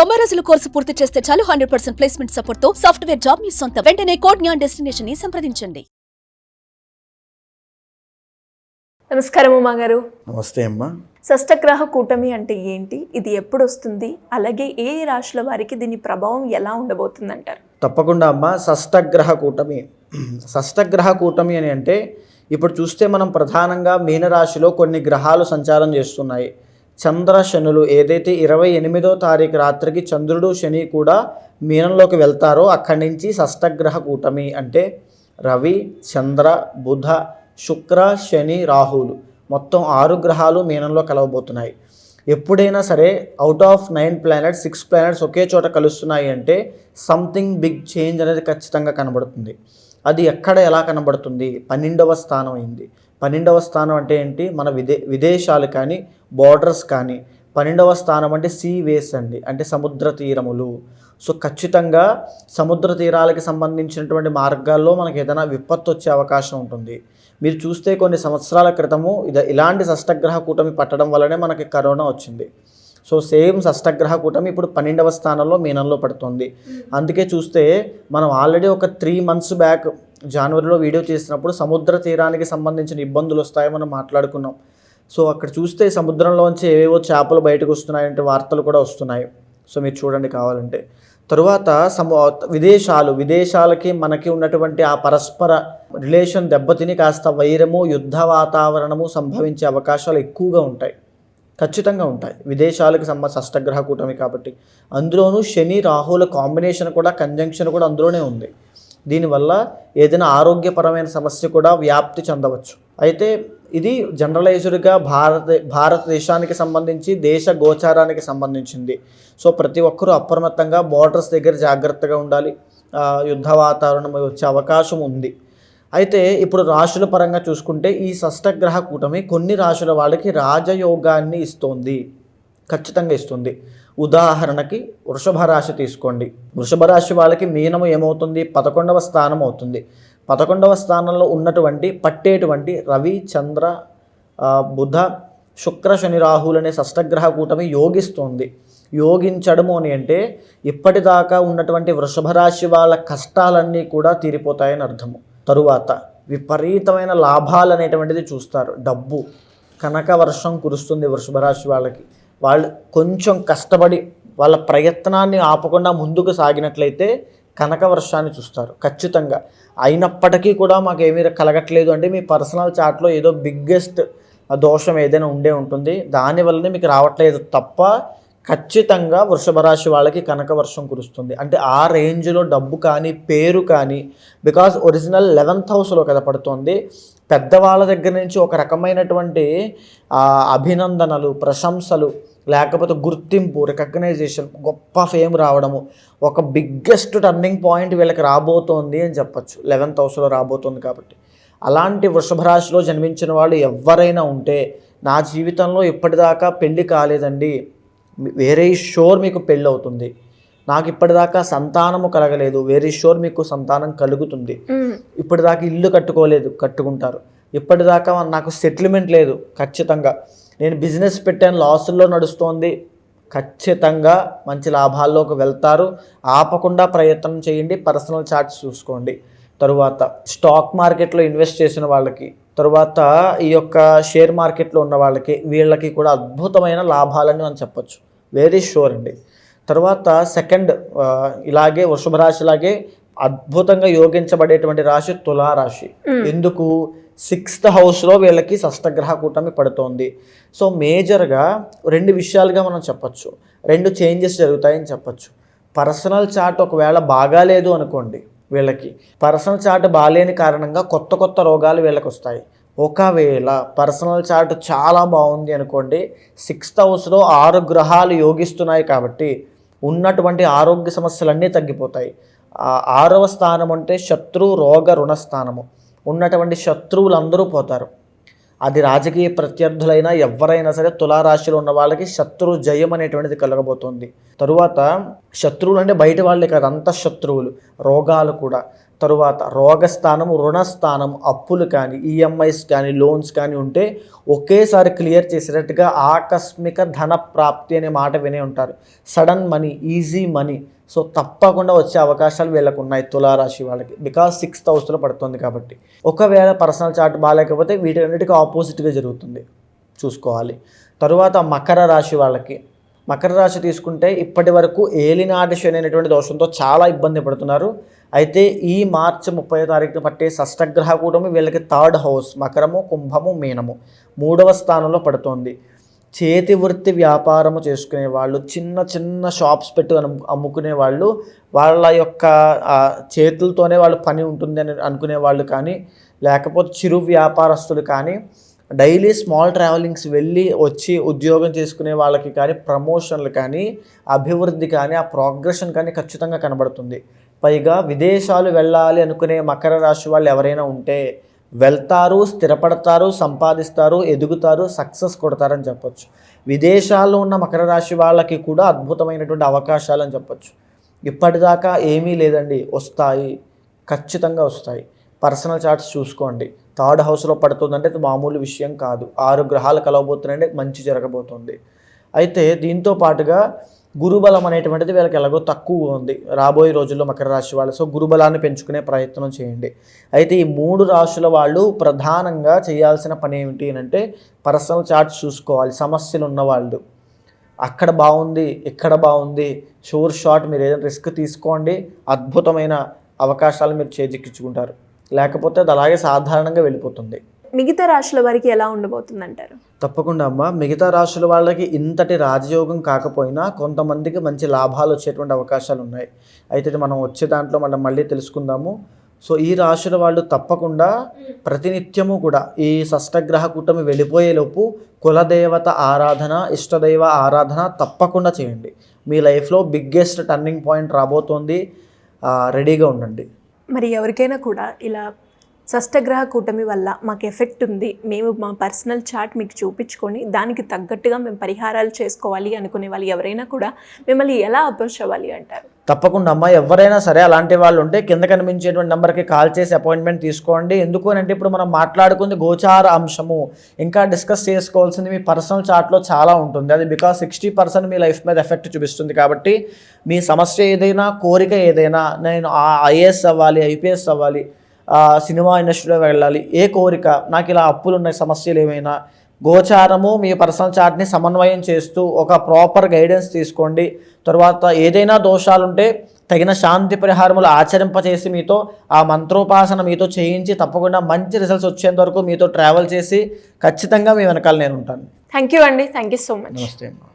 90 రోజుల కోర్సు పూర్తి చేస్తే చాలు 100% ప్లేస్మెంట్ సపోర్ట్ తో సాఫ్ట్వేర్ జాబ్ మీ సొంతం. వెంటనే కోడ్ జ్ఞాన్ డెస్టినేషన్ ని సంప్రదించండి. నమస్కారం ఉమా గారు. నమస్తే అమ్మా. షష్టగ్రహ కూటమి అంటే ఏంటి, ఇది ఎప్పుడు వస్తుంది, అలాగే ఏ రాశుల వారికి దీని ప్రభావం ఎలా ఉండబోతుంది అంటారు? తప్పకుండా అమ్మా. షష్టగ్రహ కూటమి అని అంటే ఇప్పుడు చూస్తే మనం ప్రధానంగా మీనరాశిలో కొన్ని గ్రహాలు సంచారం చేస్తున్నాయి. చంద్ర శనులు ఏదైతే 28వ తారీఖు రాత్రికి చంద్రుడు శని కూడా మీనంలోకి వెళ్తారో అక్కడి నుంచి షష్టగ్రహ కూటమి అంటే రవి, చంద్ర, బుధ, శుక్ర, శని, రాహులు మొత్తం 6 గ్రహాలు మీనంలో కలవబోతున్నాయి. ఎప్పుడైనా సరే అవుట్ ఆఫ్ 9 ప్లానెట్స్ 6 ప్లానెట్స్ ఒకే చోట కలుస్తున్నాయి అంటే సంథింగ్ బిగ్ చేంజ్ అనేది ఖచ్చితంగా కనబడుతుంది. అది ఎక్కడ ఎలా కనబడుతుంది? 12వ స్థానం అయింది. 12వ స్థానం అంటే ఏంటి? మన విదేశాలు కానీ బోర్డర్స్ కానీ. 12వ స్థానం అంటే సీ వేస్ అండి, అంటే సముద్ర తీరములు. సో ఖచ్చితంగా సముద్ర తీరాలకి సంబంధించినటువంటి మార్గాల్లో మనకి ఏదైనా విపత్తు వచ్చే అవకాశం ఉంటుంది. మీరు చూస్తే కొన్ని సంవత్సరాల క్రితము ఇలాంటి షష్టగ్రహ కూటమి పట్టడం వల్లనే మనకి కరోనా వచ్చింది. సో సేమ్ షష్టగ్రహ కూటమి ఇప్పుడు 12వ స్థానంలో మీనంలో పడుతుంది. అందుకే చూస్తే మనం ఆల్రెడీ ఒక 3 months బ్యాక్ జనవరిలో వీడియో చేసినప్పుడు సముద్ర తీరానికి సంబంధించిన ఇబ్బందులు వస్తాయో మనం మాట్లాడుకున్నాం. సో అక్కడ చూస్తే సముద్రంలోంచి ఏవేవో చేపలు బయటకు వస్తున్నాయంటే వార్తలు కూడా వస్తున్నాయి. సో మీరు చూడండి కావాలంటే. తరువాత విదేశాలకి మనకి ఉన్నటువంటి ఆ పరస్పర రిలేషన్ దెబ్బతిని కాస్త వైరము, యుద్ధ వాతావరణము సంభవించే అవకాశాలు ఎక్కువగా ఉంటాయి, ఖచ్చితంగా ఉంటాయి. విదేశాలకు షష్టగ్రహ కూటమి కాబట్టి అందులోనూ శని రాహుల కాంబినేషన్ కూడా, కంజంక్షన్ కూడా అందులోనే ఉంది. దీనివల్ల ఏదైనా ఆరోగ్యపరమైన సమస్య కూడా వ్యాప్తి చెందవచ్చు. అయితే ఇది జనరలైజ్డ్గా భారతదేశానికి సంబంధించి దేశ గోచారానికి సంబంధించింది. సో ప్రతి ఒక్కరూ అప్రమత్తంగా బోర్డర్స్ దగ్గర జాగ్రత్తగా ఉండాలి. యుద్ధ వాతావరణం వచ్చే అవకాశం ఉంది. అయితే ఇప్పుడు రాశుల పరంగా చూసుకుంటే ఈ షష్టగ్రహ కూటమి కొన్ని రాశుల వాళ్ళకి రాజయోగాన్ని ఇస్తుంది, ఖచ్చితంగా ఇస్తుంది. ఉదాహరణకి వృషభ రాశి తీసుకోండి. వృషభ రాశి వాళ్ళకి మీనము ఏమవుతుంది? 11వ స్థానం అవుతుంది. 11వ స్థానంలో పట్టేటువంటి రవి, చంద్ర, బుధ, శుక్ర, శని, రాహులు అనే షష్టగ్రహ కూటమి యోగిస్తుంది. యోగించడము అని అంటే ఇప్పటిదాకా ఉన్నటువంటి వృషభ రాశి వాళ్ళ కష్టాలన్నీ కూడా తీరిపోతాయని అర్థము. తరువాత విపరీతమైన లాభాలు అనేటువంటిది చూస్తారు. డబ్బు కనక వర్షం కురుస్తుంది వృషభ రాశి వాళ్ళకి. వాళ్ళు కొంచెం కష్టపడి వాళ్ళ ప్రయత్నాన్ని ఆపకుండా ముందుకు సాగినట్లయితే కనక వర్షాన్ని చూస్తారు ఖచ్చితంగా. అయినప్పటికీ కూడా మాకు ఏమీ కలగట్లేదు అంటే మీ పర్సనల్ చార్ట్లో ఏదో బిగ్గెస్ట్ దోషం ఏదైనా ఉంటుంది, దానివల్లనే మీకు రావట్లేదు తప్ప ఖచ్చితంగా వృషభ రాశి వాళ్ళకి కనక వర్షం కురుస్తుంది. అంటే ఆ రేంజ్లో డబ్బు కానీ పేరు కానీ, బికాజ్ ఒరిజినల్ 11th హౌస్లో కదా పడుతుంది. పెద్దవాళ్ళ దగ్గర నుంచి ఒక రకమైనటువంటి అభినందనలు, ప్రశంసలు, లేకపోతే గుర్తింపు, రికగ్నైజేషన్, గొప్ప ఫేమ్ రావడము, ఒక బిగ్గెస్ట్ టర్నింగ్ పాయింట్ వీళ్ళకి రాబోతోంది అని చెప్పచ్చు. 11th హౌస్లో రాబోతోంది కాబట్టి. అలాంటి వృషభ రాశిలో జన్మించిన వాళ్ళు ఎవరైనా ఉంటే, నా జీవితంలో ఇప్పటిదాకా పెళ్ళి కాలేదండి, వెరీ షూర్ మీకు పెళ్ళి అవుతుంది. నాకు ఇప్పటిదాకా సంతానము కలగలేదు, వెరీ షూర్ మీకు సంతానం కలుగుతుంది. ఇప్పటిదాకా ఇల్లు కట్టుకుంటారు. ఇప్పటిదాకా నాకు సెటిల్మెంట్ లేదు, ఖచ్చితంగా. నేను బిజినెస్ పెట్టాను, లాసుల్లో నడుస్తోంది, ఖచ్చితంగా మంచి లాభాల్లోకి వెళ్తారు. ఆపకుండా ప్రయత్నం చేయండి. పర్సనల్ చార్ట్స్ చూసుకోండి. తరువాత స్టాక్ మార్కెట్లో ఇన్వెస్ట్ చేసిన వాళ్ళకి, తరువాత ఈ యొక్క షేర్ మార్కెట్లో ఉన్న వాళ్ళకి, వీళ్ళకి కూడా అద్భుతమైన లాభాలని మనం చెప్పచ్చు. వెరీ షూర్ అండి. తర్వాత సెకండ్ ఇలాగే వృషభ రాశి లాగే అద్భుతంగా యోగించబడేటువంటి రాశి తులారాశి. ఎందుకు? 6th హౌస్లో వీళ్ళకి షష్టగ్రహ కూటమి పడుతోంది. సో మేజర్గా 2 విషయాలుగా మనం చెప్పచ్చు, 2 చేంజెస్ జరుగుతాయని చెప్పచ్చు. పర్సనల్ చార్ట్ ఒకవేళ బాగాలేదు అనుకోండి, వీళ్ళకి పర్సనల్ చార్ట్ బాగాలేని కారణంగా కొత్త రోగాలు వీళ్ళకి వస్తాయి. ఒకవేళ పర్సనల్ చార్ట్ చాలా బాగుంది అనుకోండి, 6th హౌస్లో 6 గ్రహాలు యోగిస్తున్నాయి కాబట్టి ఉన్నటువంటి ఆరోగ్య సమస్యలన్నీ తగ్గిపోతాయి. 6వ స్థానం అంటే శత్రు, రోగ, రుణ స్థానము. ఉన్నటువంటి శత్రువులందరూ పోతారు. అది రాజకీయ ప్రత్యర్థులైనా ఎవరైనా సరే తులారాశిలో ఉన్న వాళ్ళకి శత్రు జయం అనేటువంటిది కలగబోతోంది. తరువాత శత్రువులు అంటే బయట వాళ్ళే కాదు, అంత శత్రువులు, రోగాలు కూడా. తరువాత రోగస్థానం, రుణస్థానం, అప్పులు కానీ, ఈఎంఐస్ కానీ, లోన్స్ కానీ ఉంటే ఒకేసారి క్లియర్ చేసేటట్టుగా ఆకస్మిక ధన ప్రాప్తి అనే మాట వినే ఉంటారు. Sudden money, easy money. So తప్పకుండా వచ్చే అవకాశాలు వీళ్ళకు ఉన్నాయి తులారాశి వాళ్ళకి, బికాజ్ 6th హౌస్లో పడుతుంది కాబట్టి. ఒకవేళ పర్సనల్ చార్ట్ బాగాలేకపోతే వీటన్నిటికీ ఆపోజిట్గా జరుగుతుంది, చూసుకోవాలి. తరువాత మకర రాశి వాళ్ళకి, మకర రాశి తీసుకుంటే ఇప్పటి వరకు ఏలినాటి శని అనేటువంటి దోషంతో చాలా ఇబ్బంది పడుతున్నారు. అయితే ఈ మార్చి 30వ తారీఖున పట్టే షష్టగ్రహ కూటమి వీళ్ళకి 3rd హౌస్, మకరము, కుంభము, మీనము, 3వ స్థానంలో పడుతోంది. చేతి వృత్తి వ్యాపారము చేసుకునే వాళ్ళు, చిన్న చిన్న షాప్స్ పెట్టి అమ్ముకునే వాళ్ళు, వాళ్ళ యొక్క చేతులతోనే వాళ్ళ పని ఉంటుంది అని అనుకునే వాళ్ళు కానీ, లేకపోతే చిరు వ్యాపారస్తులు కానీ, డైలీ స్మాల్ ట్రావెలింగ్స్ వెళ్ళి వచ్చి ఉద్యోగం చేసుకునే వాళ్ళకి కానీ, ప్రమోషన్లు కానీ, అభివృద్ధి కానీ, ఆ ప్రోగ్రెషన్ కానీ ఖచ్చితంగా కనబడుతుంది. పైగా విదేశాలు వెళ్ళాలి అనుకునే మకర రాశి వాళ్ళు ఎవరైనా ఉంటే వెళ్తారు, స్థిరపడతారు, సంపాదిస్తారు, ఎదుగుతారు, సక్సెస్ కొడతారని చెప్పొచ్చు. విదేశాల్లో ఉన్న మకర రాశి వాళ్ళకి కూడా అద్భుతమైనటువంటి అవకాశాలు అని చెప్పొచ్చు. ఇప్పటిదాకా ఏమీ లేదండి, వస్తాయి, ఖచ్చితంగా వస్తాయి. పర్సనల్ చార్ట్స్ చూసుకోండి. 3rd హౌస్లో పడుతుందంటే అది మామూలు విషయం కాదు. 6 గ్రహాలు కలవబోతున్నాయంటే మంచి జరగబోతుంది. అయితే దీంతో పాటుగా గురుబలం అనేటువంటిది వీళ్ళకి ఎలాగో తక్కువ ఉంది రాబోయే రోజుల్లో మకర రాశి వాళ్ళు. సో గురుబలాన్ని పెంచుకునే ప్రయత్నం చేయండి. అయితే ఈ 3 రాశుల వాళ్ళు ప్రధానంగా చేయాల్సిన పని ఏమిటి అంటే పర్సనల్ చార్ట్స్ చూసుకోవాలి. సమస్యలు ఉన్నవాళ్ళు, అక్కడ బాగుంది, ఇక్కడ బాగుంది, షూర్ షాట్ మీరు ఏదైనా రిస్క్ తీసుకోండి, అద్భుతమైన అవకాశాలు మీరు చేజిక్కించుకుంటారు. లేకపోతే అది అలాగే సాధారణంగా వెళ్ళిపోతుంది. మిగతా రాశుల వారికి ఎలా ఉండబోతుంది అంటారు? తప్పకుండా అమ్మ, మిగతా రాశుల వాళ్ళకి ఇంతటి రాజయోగం కాకపోయినా కొంతమందికి మంచి లాభాలు వచ్చేటువంటి అవకాశాలు ఉన్నాయి. అయితే ఇది మనం వచ్చే దాంట్లో మనం మళ్ళీ తెలుసుకుందాము. సో ఈ రాశుల వాళ్ళు తప్పకుండా ప్రతినిత్యము కూడా ఈ షష్టగ్రహ కూటమి వెళ్ళిపోయేలోపు కులదేవత ఆరాధన, ఇష్టదైవ ఆరాధన తప్పకుండా చేయండి. మీ లైఫ్లో బిగ్గెస్ట్ టర్నింగ్ పాయింట్ రాబోతోంది, రెడీగా ఉండండి. మరి ఎవరికైనా కూడా ఇలా షష్టగ్రహ కూటమి వల్ల మాకు ఎఫెక్ట్ ఉంది, మేము మా పర్సనల్ చార్ట్ మీకు చూపించుకొని దానికి తగ్గట్టుగా మేము పరిహారాలు చేసుకోవాలి అనుకునే వాళ్ళు ఎవరైనా కూడా మిమ్మల్ని ఎలా అప్రోచ్ అవ్వాలి అంటారు? తప్పకుండా అమ్మ, ఎవరైనా సరే అలాంటి వాళ్ళు ఉంటే కింద కనిపించేటువంటి నెంబర్కి కాల్ చేసి అపాయింట్మెంట్ తీసుకోండి. ఎందుకు అంటే ఇప్పుడు మనం మాట్లాడుకుంది గోచార అంశము, ఇంకా డిస్కస్ చేసుకోవాల్సింది మీ పర్సనల్ చార్ట్లో చాలా ఉంటుంది. అది బికాస్ 60% మీ లైఫ్ మీద ఎఫెక్ట్ చూపిస్తుంది. కాబట్టి మీ సమస్య ఏదైనా, కోరిక ఏదైనా, నేను ఐఏఎస్ అవ్వాలి, ఐపీఎస్ అవ్వాలి, సినిమా ఇండస్ట్రీలో వెళ్ళాలి, ఏ కోరిక, నాకు ఇలా అప్పులు ఉన్నాయి, సమస్యలు ఏమైనా, గోచారము మీ పర్సనల్ చార్ట్ని సమన్వయం చేస్తూ ఒక ప్రాపర్ గైడెన్స్ తీసుకోండి. తర్వాత ఏదైనా దోషాలుంటే తగిన శాంతి పరిహారములు ఆచరింపచేసి మీతో ఆ మంత్రోపాసన మీతో చేయించి తప్పకుండా మంచి రిజల్ట్స్ వచ్చేంత వరకు మీతో ట్రావెల్ చేసి ఖచ్చితంగా మీ వెనకాల నేను ఉంటాను. థ్యాంక్ యూ అండి, థ్యాంక్ యూ సో మచ్. నమస్తే అమ్మా.